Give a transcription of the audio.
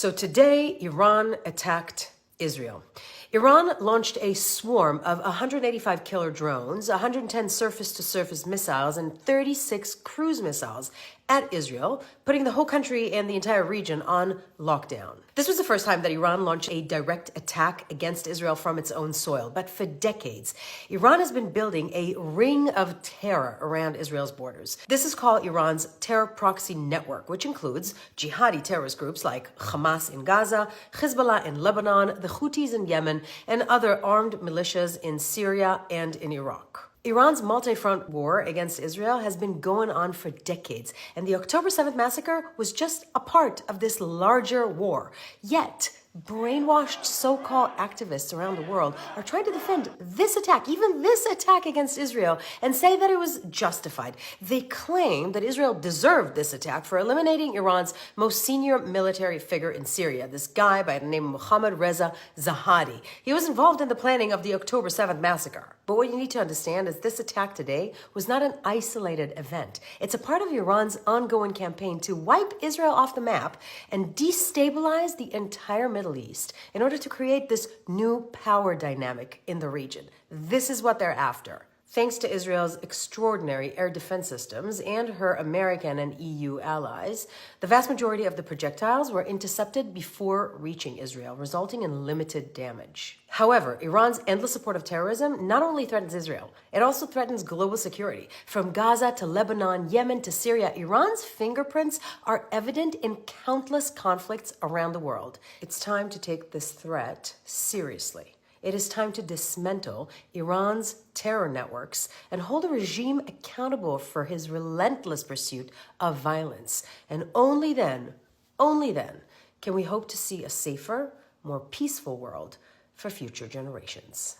So today, Iran attacked Israel. Iran launched a swarm of 185 killer drones, 110 surface-to-surface missiles, and 36 cruise missiles at Israel, putting the whole country and the entire region on lockdown. This was the first time that Iran launched a direct attack against Israel from its own soil. But for decades, Iran has been building a ring of terror around Israel's borders. This is called Iran's terror proxy network, which includes jihadi terrorist groups like Hamas in Gaza, Hezbollah in Lebanon, the Houthis in Yemen, and other armed militias in Syria and in Iraq. Iran's multi-front war against Israel has been going on for decades, and the October 7th massacre was just a part of this larger war. Yet, brainwashed so-called activists around the world are trying to defend this attack, even this attack against Israel, and say that it was justified. They claim that Israel deserved this attack for eliminating Iran's most senior military figure in Syria, this guy by the name of Mohammad Reza Zahedi. He was involved in the planning of the October 7th massacre. But what you need to understand is this attack today was not an isolated event. It's a part of Iran's ongoing campaign to wipe Israel off the map and destabilize the entire Middle East in order to create this new power dynamic in the region. This is what they're after. Thanks to Israel's extraordinary air defense systems and her American and EU allies, the vast majority of the projectiles were intercepted before reaching Israel, resulting in limited damage. However, Iran's endless support of terrorism not only threatens Israel, it also threatens global security. From Gaza to Lebanon, Yemen to Syria, Iran's fingerprints are evident in countless conflicts around the world. It's time to take this threat seriously. It is time to dismantle Iran's terror networks and hold a regime accountable for his relentless pursuit of violence. And only then, can we hope to see a safer, more peaceful world for future generations.